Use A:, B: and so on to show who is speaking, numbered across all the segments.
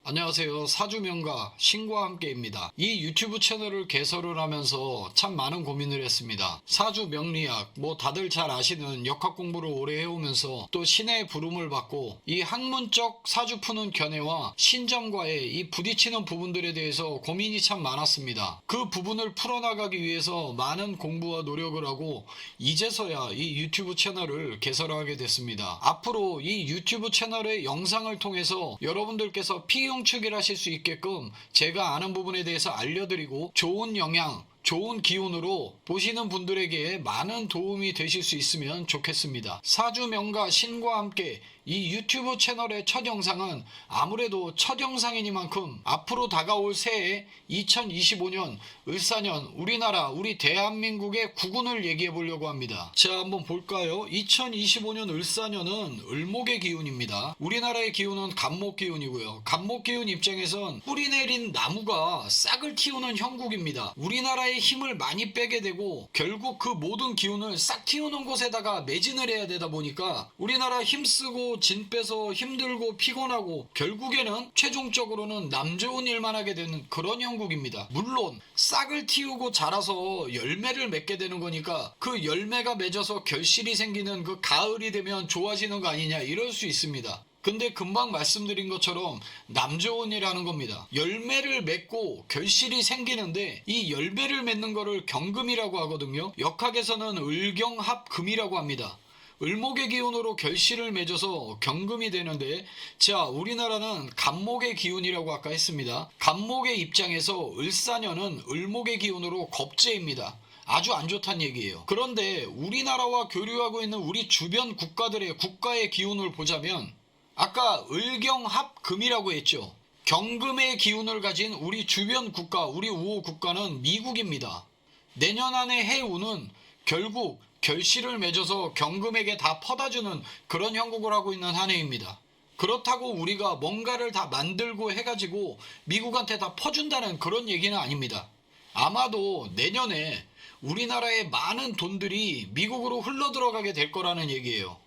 A: 안녕하세요. 사주명가 신과 함께입니다. 이 유튜브 채널을 개설을 하면서 참 많은 고민을 했습니다. 사주 명리학, 다들 잘 아시는 역학 공부를 오래 해오면서 또 신의 부름을 받고 이 학문적 사주 푸는 견해와 신점과의 이 부딪히는 부분들에 대해서 고민이 참 많았습니다. 그 부분을 풀어나가기 위해서 많은 공부와 노력을 하고 이제서야 이 유튜브 채널을 개설하게 됐습니다. 앞으로 이 유튜브 채널의 영상을 통해서 여러분들께서 피용축을 하실 수 있게끔 제가 아는 부분에 대해서 알려드리고 좋은 영향, 좋은 기운으로 보시는 분들에게 많은 도움이 되실 수 있으면 좋겠습니다. 사주명가 신과 함께 이 유튜브 채널의 첫 영상은 아무래도 첫 영상이니만큼 앞으로 다가올 새해 2025년 을사년 우리 대한민국의 국운을 얘기해 보려고 합니다. 자, 한번 볼까요? 2025년 을사년은 을목의 기운입니다. 우리나라의 기운은 간목 기운이고요. 간목 기운 입장에선 뿌리 내린 나무가 싹을 틔우는 형국입니다. 우리나라의 힘을 많이 빼게 되고 결국 그 모든 기운을 싹 틔우는 곳에다가 매진을 해야 되다 보니까 우리나라 힘쓰고 진 빼서 힘들고 피곤하고 결국에는 최종적으로는 남 좋은 일만 하게 되는 그런 형국입니다. 물론 싹을 틔우고 자라서 열매를 맺게 되는 거니까 그 열매가 맺어서 결실이 생기는 그 가을이 되면 좋아지는 거 아니냐 이럴 수 있습니다. 근데 금방 말씀드린 것처럼 남 좋은 일 하는 겁니다. 열매를 맺고 결실이 생기는데 이 열매를 맺는 거를 경금이라고 하거든요. 역학에서는 을경합금이라고 합니다. 을목의 기운으로 결실을 맺어서 경금이 되는데, 자, 우리나라는 간목의 기운이라고 아까 했습니다. 간목의 입장에서 을사년은 을목의 기운으로 겁재입니다. 아주 안 좋다는 얘기예요. 그런데 우리나라와 교류하고 있는 우리 주변 국가의 기운을 보자면 아까 을경합금이라고 했죠. 경금의 기운을 가진 우리 주변 국가, 우리 우호 국가는 미국입니다. 내년 안의 해운은 결국 결실을 맺어서 경금에게 다 퍼다주는 그런 형국을 하고 있는 한 해입니다. 그렇다고 우리가 뭔가를 다 만들고 해가지고 미국한테 다 퍼준다는 그런 얘기는 아닙니다. 아마도 내년에 우리나라의 많은 돈들이 미국으로 흘러들어가게 될 거라는 얘기예요.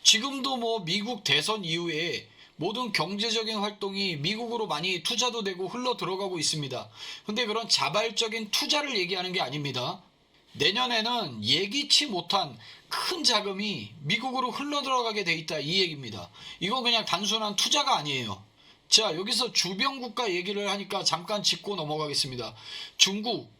A: 지금도 미국 대선 이후에 모든 경제적인 활동이 미국으로 많이 투자도 되고 흘러 들어가고 있습니다. 근데 그런 자발적인 투자를 얘기하는 게 아닙니다. 내년에는 예기치 못한 큰 자금이 미국으로 흘러 들어가게 돼 있다 이 얘기입니다. 이건 그냥 단순한 투자가 아니에요. 자, 여기서 주변 국가 얘기를 하니까 잠깐 짚고 넘어가겠습니다.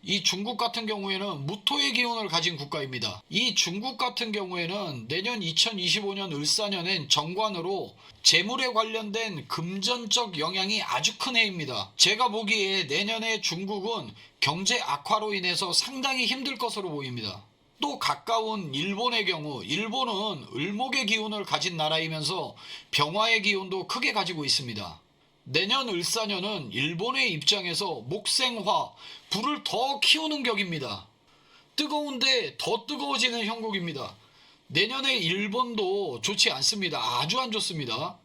A: 이 중국 같은 경우에는 무토의 기운을 가진 국가입니다. 이 중국 같은 경우에는 내년 2025년 을사년엔 정관으로 재물에 관련된 금전적 영향이 아주 큰 해입니다. 제가 보기에 내년에 중국은 경제 악화로 인해서 상당히 힘들 것으로 보입니다. 또 가까운 일본의 경우, 일본은 을목의 기운을 가진 나라이면서 병화의 기운도 크게 가지고 있습니다. 내년 을사년은 일본의 입장에서 목생화, 불을 더 키우는 격입니다. 뜨거운데 더 뜨거워지는 형국입니다. 내년에 일본도 좋지 않습니다. 아주 안 좋습니다.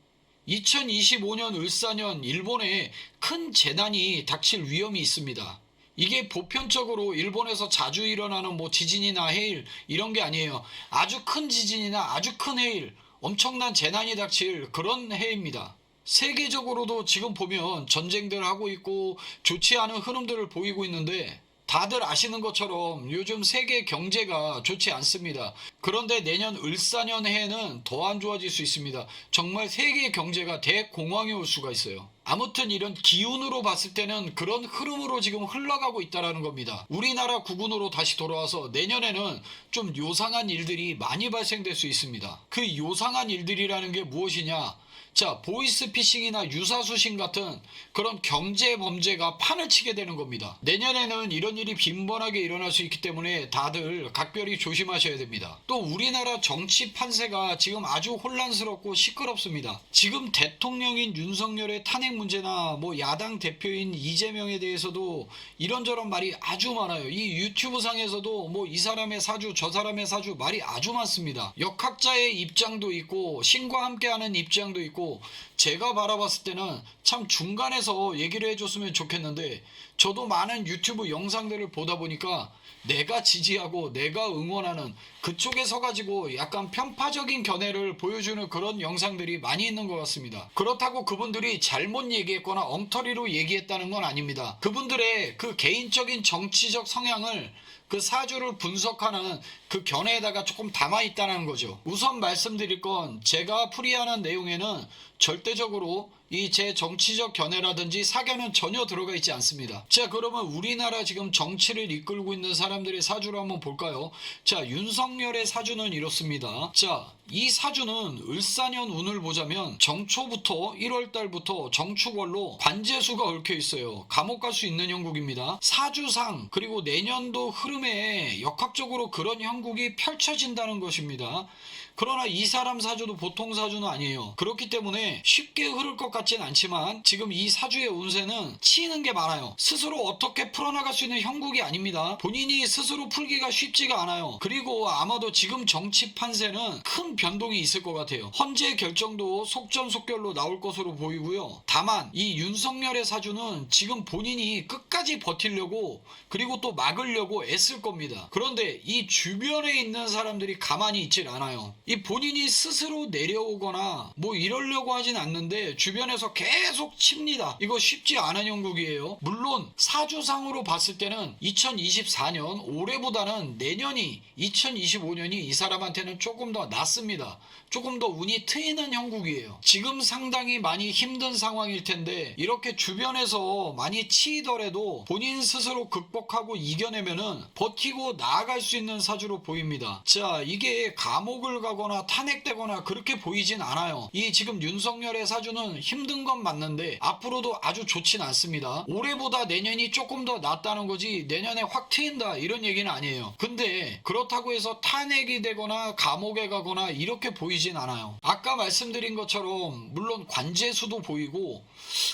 A: 2025년 을사년 일본에 큰 재난이 닥칠 위험이 있습니다. 이게 보편적으로 일본에서 자주 일어나는 지진이나 해일 이런 게 아니에요. 아주 큰 지진이나 아주 큰 해일, 엄청난 재난이 닥칠 그런 해입니다. 세계적으로도 지금 보면 전쟁들 하고 있고 좋지 않은 흐름들을 보이고 있는데 다들 아시는 것처럼 요즘 세계 경제가 좋지 않습니다. 그런데 내년 을사년 해에는 더 안 좋아질 수 있습니다. 정말 세계 경제가 대공황이 올 수가 있어요. 아무튼 이런 기운으로 봤을 때는 그런 흐름으로 지금 흘러가고 있다는 겁니다. 우리나라 국운으로 다시 돌아와서 내년에는 좀 요상한 일들이 많이 발생될 수 있습니다. 그 요상한 일들이라는 게 무엇이냐? 자, 보이스피싱이나 유사수신 같은 그런 경제 범죄가 판을 치게 되는 겁니다. 내년에는 이런 일이 빈번하게 일어날 수 있기 때문에 다들 각별히 조심하셔야 됩니다. 또 우리나라 정치 판세가 지금 아주 혼란스럽고 시끄럽습니다. 지금 대통령인 윤석열의 탄핵 문제나 야당 대표인 이재명에 대해서도 이런저런 말이 아주 많아요. 이 유튜브 상에서도 이 사람의 사주 저 사람의 사주 말이 아주 많습니다. 역학자의 입장도 있고 신과 함께하는 입장도 있고 그리고 제가 바라봤을 때는 참 중간에서 얘기를 해줬으면 좋겠는데, 저도 많은 유튜브 영상들을 보다 보니까 내가 지지하고 내가 응원하는 그쪽에 서가지고 약간 편파적인 견해를 보여주는 그런 영상들이 많이 있는 것 같습니다. 그렇다고 그분들이 잘못 얘기했거나 엉터리로 얘기했다는 건 아닙니다. 그분들의 그 개인적인 정치적 성향을, 그 사주를 분석하는 그 견해에다가 조금 담아있다는 거죠. 우선 말씀드릴 건, 제가 풀이하는 내용에는 절대적으로 이 제 정치적 견해라든지 사견은 전혀 들어가 있지 않습니다. 자, 그러면 우리나라 지금 정치를 이끌고 있는 사람들의 사주를 한번 볼까요? 자, 윤석열의 사주는 이렇습니다. 자, 이 사주는 을사년 운을 보자면 정초부터 1월달부터 정축월로 관재수가 얽혀 있어요. 감옥 갈 수 있는 형국입니다. 사주상 그리고 내년도 흐름에 역학적으로 그런 형국이 펼쳐진다는 것입니다. 그러나 이 사람 사주도 보통 사주는 아니에요. 그렇기 때문에 쉽게 흐를 것 같진 않지만 지금 이 사주의 운세는 치이는 게 많아요. 스스로 어떻게 풀어나갈 수 있는 형국이 아닙니다. 본인이 스스로 풀기가 쉽지가 않아요. 그리고 아마도 지금 정치 판세는 큰 변동이 있을 것 같아요. 헌재 결정도 속전속결로 나올 것으로 보이고요. 다만 이 윤석열의 사주는 지금 본인이 끝까지 버티려고, 그리고 또 막으려고 애쓸 겁니다. 그런데 이 주변에 있는 사람들이 가만히 있질 않아요. 이 본인이 스스로 내려오거나 뭐 이러려고 하진 않는데 주변에서 계속 칩니다. 이거 쉽지 않은 형국이에요. 물론 사주상으로 봤을 때는 2024년 올해보다는 내년이, 2025년이 이 사람한테는 조금 더 낫습니다. 조금 더 운이 트이는 형국이에요. 지금 상당히 많이 힘든 상황일 텐데 이렇게 주변에서 많이 치이더라도 본인 스스로 극복하고 이겨내면은 버티고 나아갈 수 있는 사주로 보입니다. 자, 이게 감옥을 가거나 탄핵되거나 그렇게 보이진 않아요. 이 지금 윤석열의 사주는 힘든 건 맞는데 앞으로도 아주 좋진 않습니다. 올해보다 내년이 조금 더 낫다는 거지 내년에 확 트인다 이런 얘기는 아니에요. 근데 그렇다고 해서 탄핵이 되거나 감옥에 가거나 이렇게 보이진 않아요. 아까 말씀드린 것처럼 물론 관재수도 보이고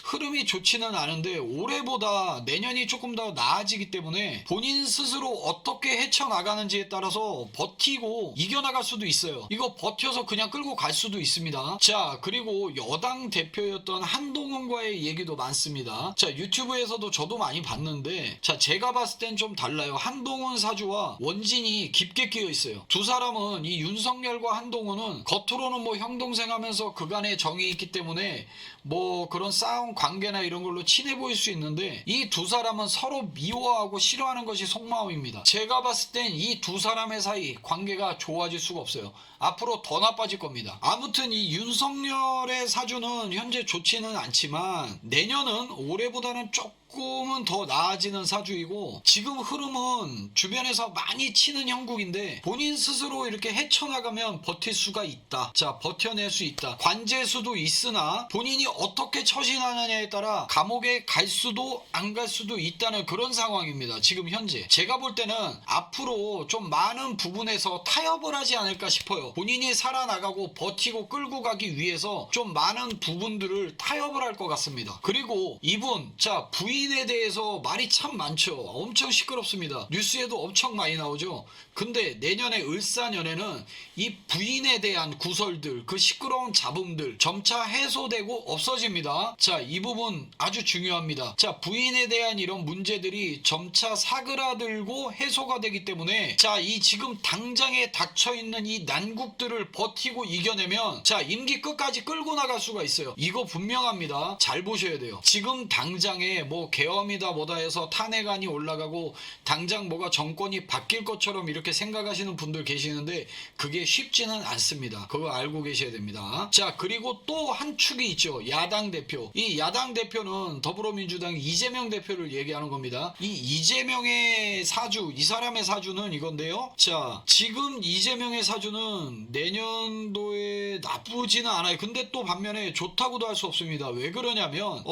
A: 흐름이 좋지는 않은데 올해보다 내년이 조금 더 나아지기 때문에 본인 스스로 어떻게 헤쳐나가는지에 따라서 버티고 이겨나갈 수도 있어요. 이거 버텨서 그냥 끌고 갈 수도 있습니다. 자, 그리고 여당 대표였던 한동훈과의 얘기도 많습니다. 자, 유튜브에서도 저도 많이 봤는데, 자, 제가 봤을 땐 좀 달라요. 한동훈 사주와 원진이 깊게 끼어 있어요. 두 사람은, 이 윤석열과 한동훈은 겉으로는 뭐 형동생 하면서 그간의 정이 있기 때문에 뭐 그런 싸움 관계나 이런 걸로 친해 보일 수 있는데 이 두 사람은 서로 미워하고 싫어하는 것이 속마음입니다. 제가 봤을 땐 이 두 사람의 사이 관계가 좋아질 수가 없어요. 앞으로 더 나빠질 겁니다. 아무튼 이 윤석열의 사주는 현재 좋지는 않지만 내년은 올해보다는 조금은 더 나아지는 사주이고, 지금 흐름은 주변에서 많이 치는 형국인데 본인 스스로 이렇게 헤쳐나가면 버틸 수가 있다. 자, 버텨낼 수 있다. 관재수도 있으나 본인이 어떻게 처신하느냐에 따라 감옥에 갈 수도 안 갈 수도 있다는 그런 상황입니다. 지금 현재 제가 볼 때는 앞으로 좀 많은 부분에서 타협을 하지 않을까 싶어요. 본인이 살아나가고 버티고 끌고 가기 위해서 좀 많은 부분들을 타협을 할 것 같습니다. 그리고 이분, 자, 부인에 대해서 말이 참 많죠. 엄청 시끄럽습니다. 뉴스에도 엄청 많이 나오죠. 근데 내년에 을사년에는 이 부인에 대한 구설들, 그 시끄러운 잡음들 점차 해소되고 없어집니다. 자, 이 부분 아주 중요합니다. 자, 부인에 대한 이런 문제들이 점차 사그라들고 해소가 되기 때문에, 자, 이 지금 당장에 닥쳐있는 이 난국들을 버티고 이겨내면, 자, 임기 끝까지 끌고 나갈 수가 있어요. 이거 분명합니다. 잘 보셔야 돼요. 지금 당장에 뭐 계엄이다 뭐다 해서 탄핵안이 올라가고 당장 뭐가 정권이 바뀔 것처럼 이렇게 생각하시는 분들 계시는데 그게 쉽지는 않습니다. 그거 알고 계셔야 됩니다. 자, 그리고 또 한 축이 있죠. 야당 대표. 이 야당 대표는 더불어민주당 이재명 대표를 얘기하는 겁니다. 이 이재명의 사주, 이 사람의 사주는 이건데요. 자, 지금 이재명의 사주는 내년도에 나쁘지는 않아요. 근데 또 반면에 좋다고도 할 수 없습니다. 왜 그러냐면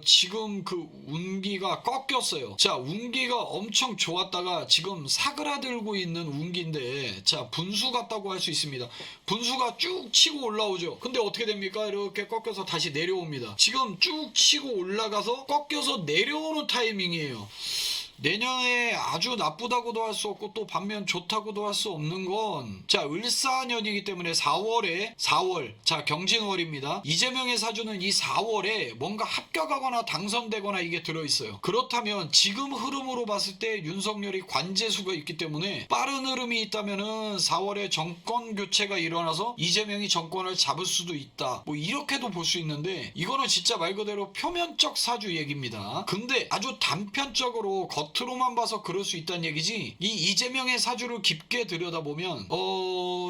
A: 지금 그 운기가 꺾였어요. 자, 운기가 엄청 좋았다가 지금 사그라들고 있는 운기인데, 자, 분수 같다고 할 수 있습니다. 분수가 쭉 치고 올라오죠. 근데 어떻게 됩니까? 이렇게 꺾여서 다시 내려옵니다. 지금 쭉 치고 올라가서 꺾여서 내려오는 타이밍이에요. 내년에 아주 나쁘다고도 할 수 없고 또 반면 좋다고도 할 수 없는 건 자 을사년이기 때문에 4월 자 경진월입니다. 이재명의 사주는 이 4월에 뭔가 합격하거나 당선되거나 이게 들어있어요. 그렇다면 지금 흐름으로 봤을 때 윤석열이 관제수가 있기 때문에 빠른 흐름이 있다면은 4월에 정권 교체가 일어나서 이재명이 정권을 잡을 수도 있다. 뭐 이렇게도 볼 수 있는데 이거는 진짜 말 그대로 표면적 사주 얘기입니다. 근데 아주 단편적으로 겉으로만 봐서 그럴 수 있다는 얘기지 이 이재명의 사주를 깊게 들여다보면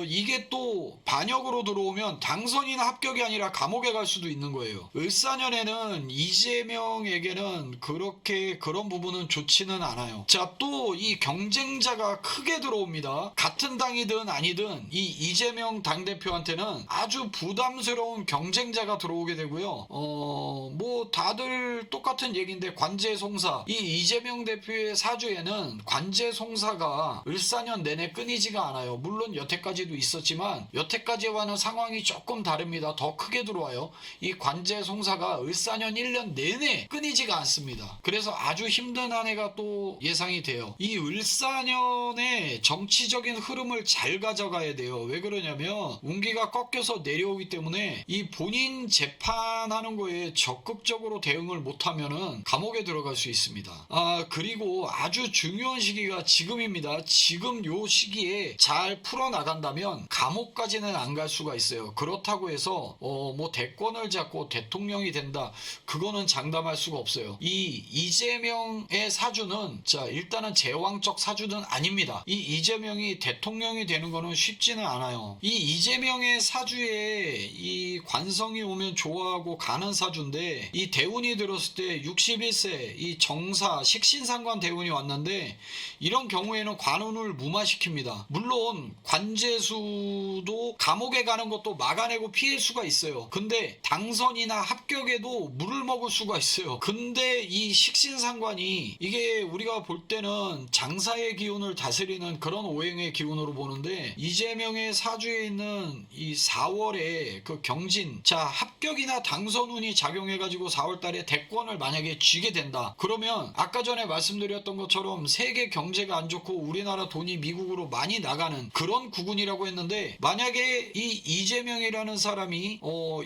A: 이게 또 반역으로 들어오면 당선이나 합격이 아니라 감옥에 갈 수도 있는 거예요. 을사년에는 이재명에게는 그렇게 그런 부분은 좋지는 않아요. 자, 또 이 경쟁자가 크게 들어옵니다. 같은 당이든 아니든 이 이재명 당대표한테는 아주 부담스러운 경쟁자가 들어오게 되고요. 뭐 다들 똑같은 얘기인데 관제송사 이 이재명 대표의 사주에는 관제송사가 을사년 내내 끊이지가 않아요. 물론 여태까지도 있었지만 여태까지와는 상황이 조금 다릅니다. 더 크게 들어와요. 이 관제송사가 을사년 1년 내내 끊이지가 않습니다. 그래서 아주 힘든 한 해가 또 예상이 돼요. 이 을사년의 정치적인 흐름을 잘 가져가야 돼요. 왜 그러냐면 운기가 꺾여서 내려오기 때문에 이 본인 재판하는 거에 적극적으로 대응을 못하면은 감옥에 들어갈 수 있습니다. 그리고 아주 중요한 시기가 지금입니다. 지금 요 시기에 잘 풀어나간다면 감옥까지는 안 갈 수가 있어요. 그렇다고 해서 뭐 대권을 잡고 대통령이 된다. 그거는 장담할 수가 없어요. 이 이재명의 사주는 자 일단은 제왕적 사주는 아닙니다. 이 이재명이 대통령이 되는 거는 쉽지는 않아요. 이 이재명의 사주에 이 관성이 오면 좋아하고 가는 사주인데 이 대운이 들었을 때 61세 이 정사 식신상관 대운이 왔는데 이런 경우에는 관운을 무마시킵니다. 물론 관제수도 감옥에 가는 것도 막아내고 피할 수가 있어요. 근데 당선이나 합격에도 물을 먹을 수가 있어요. 근데 이 식신상관이 이게 우리가 볼 때는 장사의 기운을 다스리는 그런 오행의 기운으로 보는데 이재명의 사주에 있는 이 4월에 그 경진 자 합격이나 당선운이 작용해가지고 4월달에 대권을 만약에 쥐게 된다. 그러면 아까 전에 말씀드렸던 것처럼 세계 경제가 안 좋고 우리나라 돈이 미국으로 많이 나가는 그런 구군이라고 했는데 만약에 이 이재명이라는 사람이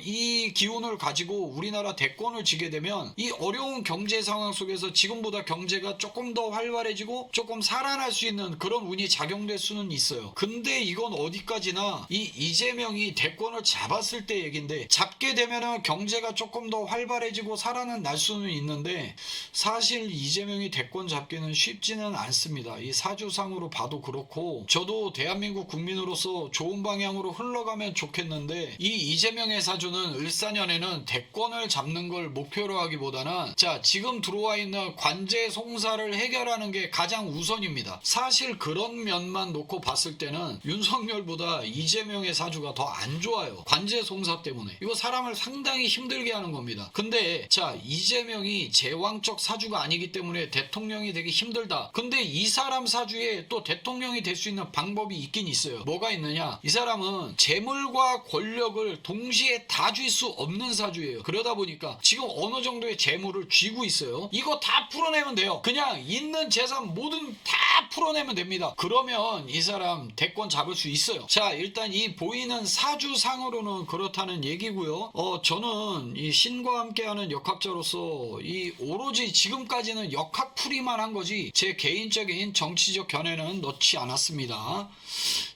A: 이 기운을 가지고 우리나라 대권을 쥐게 되면 이 어려운 경제 상황 속에서 지금보다 경제가 조금 더 활발해지고 조금 살아날 수 있는 그런 운이 작용될 수는 있어요. 근데 이건 어디까지나 이 이재명이 대권을 잡았을 때 얘긴데 잡게 되면은 경제가 조금 더 활발해지고 살아날 수는 있는데 사실 이재명이 대권 잡기는 쉽지는 않습니다. 이 사주상으로 봐도 그렇고 저도 대한민국 국민으로서 좋은 방향으로 흘러가면 좋겠는데 이 이재명의 사주는 을사년에는 대권을 잡는 걸 목표로 하기보다는 자 지금 들어와 있는 관제송사를 해결하는 게 가장 우선입니다. 사실 그런 면만 놓고 봤을 때는 윤석열보다 이재명의 사주가 더 안 좋아요. 관제송사 때문에 이거 사람을 상당히 힘들게 하는 겁니다. 근데 자 이재명이 제왕적 사주가 아니기 때문에 대통령이 되기 힘들다. 근데 이 사람 사주에 또 대통령이 될 수 있는 방법이 있긴 있어요. 뭐가 있느냐, 이 사람은 재물과 권력을 동시에 다 쥘 수 없는 사주예요. 그러다 보니까 지금 어느 정도의 재물을 쥐고 있어요. 이거 다 풀어내면 돼요. 그냥 있는 재산 모든 다 풀어내면 됩니다. 그러면 이 사람 대권 잡을 수 있어요. 자 일단 이 보이는 사주상으로는 그렇다는 얘기고요. 저는 이 신과 함께하는 역학자로서 이 오로지 지금까지는 역학풀이만 한 거지 제 개인적인 정치적 견해는 넣지 않았습니다.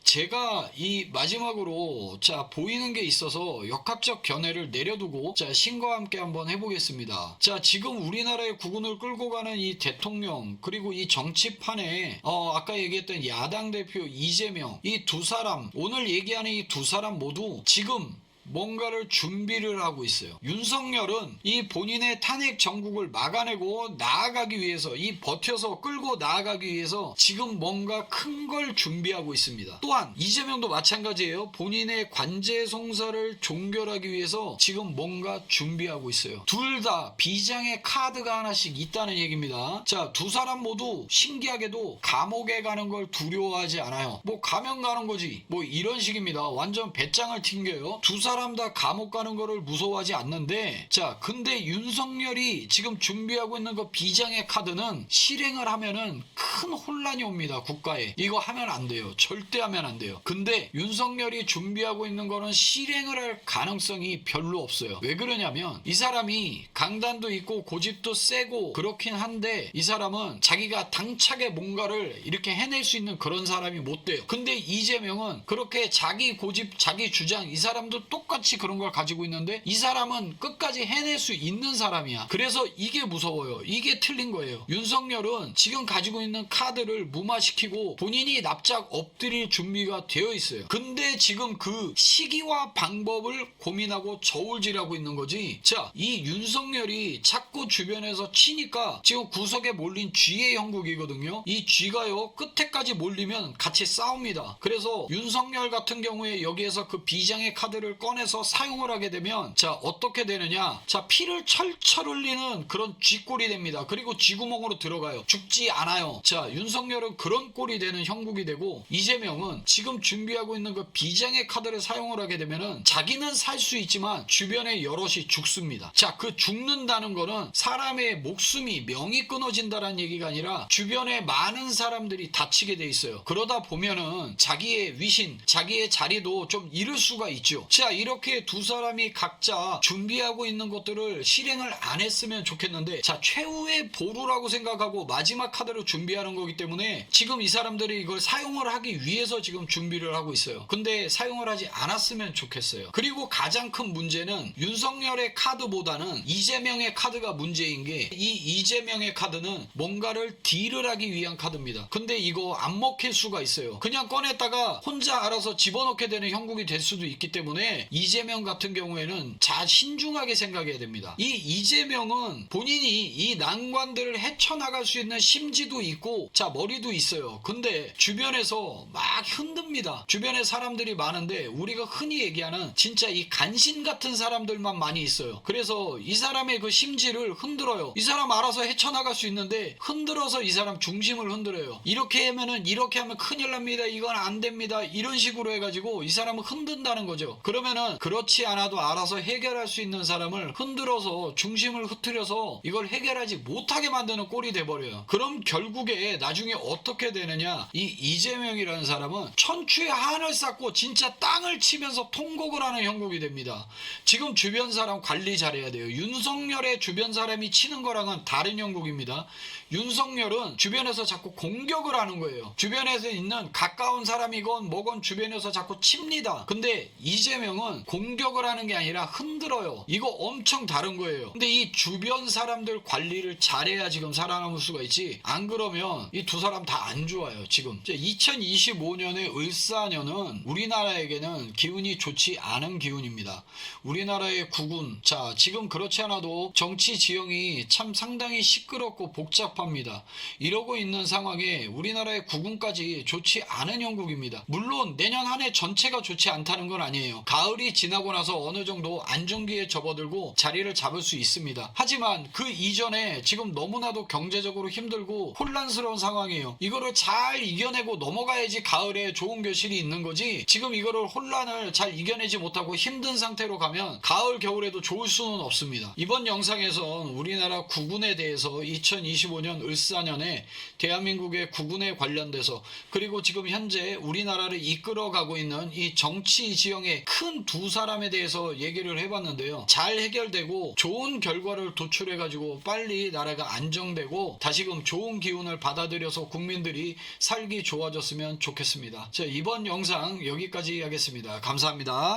A: 제가 이 마지막으로 자 보이는 게 있어서 역학적 견해를 내려두고 자 신과 함께 한번 해보겠습니다. 자 지금 우리나라의 국운을 끌고 가는 이 대통령 그리고 이 정치판에 아까 얘기했던 야당 대표 이재명 이 두 사람 오늘 얘기하는 이 두 사람 모두 지금 뭔가를 준비를 하고 있어요. 윤석열은 이 본인의 탄핵 정국을 막아내고 나아가기 위해서 이 버텨서 끌고 나아가기 위해서 지금 뭔가 큰 걸 준비하고 있습니다. 또한 이재명도 마찬가지예요. 본인의 관제송사를 종결하기 위해서 지금 뭔가 준비하고 있어요. 둘 다 비장의 카드가 하나씩 있다는 얘기입니다. 자, 두 사람 모두 신기하게도 감옥에 가는 걸 두려워하지 않아요. 뭐 가면 가는 거지 뭐 이런 식입니다. 완전 배짱을 튕겨요. 두 사람 사람 다 감옥 가는 거를 무서워하지 않는데, 자 근데 윤석열이 지금 준비하고 있는 그 비장의 카드는 실행을 하면은 큰 혼란이 옵니다. 국가에. 이거 하면 안 돼요. 절대 하면 안 돼요. 근데 윤석열이 준비하고 있는 거는 실행을 할 가능성이 별로 없어요. 왜 그러냐면 이 사람이 강단도 있고 고집도 세고 그렇긴 한데, 이 사람은 자기가 당차게 뭔가를 이렇게 해낼 수 있는 그런 사람이 못 돼요. 근데 이재명은 그렇게 자기 고집, 자기 주장, 이 사람도 똑같이 그런 걸 가지고 있는데 이 사람은 끝까지 해낼 수 있는 사람이야. 그래서 이게 무서워요. 이게 틀린 거예요. 윤석열은 지금 가지고 있는 카드를 무마시키고 본인이 납작 엎드릴 준비가 되어 있어요. 근데 지금 그 시기와 방법을 고민하고 저울질하고 있는 거지. 자, 이 윤석열이 자꾸 주변에서 치니까 지금 구석에 몰린 쥐의 형국이거든요. 이 쥐가요 끝에까지 몰리면 같이 싸웁니다. 그래서 윤석열 같은 경우에 여기에서 그 비장의 카드를 꺼내서 사용을 하게 되면, 자 어떻게 되느냐, 자 피를 철철 흘리는 그런 쥐꼴이 됩니다. 그리고 쥐구멍으로 들어가요. 죽지 않아요. 자 윤석열은 그런 꼴이 되는 형국이 되고, 이재명은 지금 준비하고 있는 그 비장의 카드를 사용을 하게 되면은 자기는 살 수 있지만 주변에 여럿이 죽습니다. 자 그 죽는다는 거는 사람의 목숨이, 명이 끊어진다는 얘기가 아니라 주변에 많은 사람들이 다치게 돼 있어요. 그러다 보면은 자기의 위신, 자기의 자리도 좀 잃을 수가 있죠. 자 이렇게 두 사람이 각자 준비하고 있는 것들을 실행을 안 했으면 좋겠는데, 자 최후의 보루라고 생각하고 마지막 카드를 준비하는 거기 때문에 지금 이 사람들이 이걸 사용을 하기 위해서 지금 준비를 하고 있어요. 근데 사용을 하지 않았으면 좋겠어요. 그리고 가장 큰 문제는 윤석열의 카드보다는 이재명의 카드가 문제인 게, 이 이재명의 카드는 뭔가를 딜을 하기 위한 카드입니다. 근데 이거 안 먹힐 수가 있어요. 그냥 꺼냈다가 혼자 알아서 집어넣게 되는 형국이 될 수도 있기 때문에 이재명 같은 경우에는 신중하게 생각해야 됩니다. 이 이재명은 본인이 이 난관들을 헤쳐나갈 수 있는 심지도 있고 자 머리도 있어요. 근데 주변에서 막 흔듭니다. 주변에 사람들이 많은데 우리가 흔히 얘기하는 진짜 이 간신 같은 사람들만 많이 있어요. 그래서 이 사람의 그 심지를 흔들어요. 이 사람 알아서 헤쳐나갈 수 있는데 흔들어서 이 사람 중심을 흔들어요. 이렇게 하면은, 이렇게 하면 큰일 납니다. 이건 안 됩니다. 이런 식으로 해가지고 이 사람을 흔든다는 거죠. 그러면은 그렇지 않아도 알아서 해결할 수 있는 사람을 흔들어서 중심을 흐트려서 이걸 해결하지 못하게 만드는 꼴이 돼버려요. 그럼 결국에 나중에 어떻게 되느냐, 이 이재명이라는 사람은 천추의 한을 쌓고 진짜 땅을 치면서 통곡을 하는 형국이 됩니다. 지금 주변 사람 관리 잘해야 돼요. 윤석열의 주변 사람이 치는 거랑은 다른 형국입니다. 윤석열은 주변에서 자꾸 공격을 하는 거예요. 주변에서 있는 가까운 사람이건 뭐건 주변에서 자꾸 칩니다. 근데 이재명은 공격을 하는 게 아니라 흔들어요. 이거 엄청 다른 거예요. 근데 이 주변 사람들 관리를 잘해야 지금 살아남을 수가 있지, 안 그러면 이 두 사람 다 안 좋아요. 지금 2025년의 을사년은 우리나라에게는 기운이 좋지 않은 기운입니다. 우리나라의 국운, 자 지금 그렇지 않아도 정치 지형이 참 상당히 시끄럽고 복잡합니다. 이러고 있는 상황에 우리나라의 국운까지 좋지 않은 형국입니다. 물론 내년 한 해 전체가 좋지 않다는 건 아니에요. 가을이 지나고 나서 어느 정도 안정기에 접어들고 자리를 잡을 수 있습니다. 하지만 그 이전에 지금 너무나도 경제적으로 힘들고 혼란스러운 상황이에요. 이거를 잘 이겨내고 넘어가야지 가을에 좋은 결실이 있는 거지, 지금 이거를 혼란을 잘 이겨내지 못하고 힘든 상태로 가면 가을 겨울에도 좋을 수는 없습니다. 이번 영상에선 우리나라 국운에 대해서 2025년 을사년에 대한민국의 국운에 관련돼서, 그리고 지금 현재 우리나라를 이끌어가고 있는 이 정치 지형의 큰 두 사람에 대해서 얘기를 해봤는데요. 잘 해결되고 좋은 결과를 도출해가지고 빨리 나라가 안정되고 다시금 좋은 기운을 받아들여서 국민들이 살기 좋아졌으면 좋겠습니다. 자, 이번 영상 여기까지 하겠습니다. 감사합니다.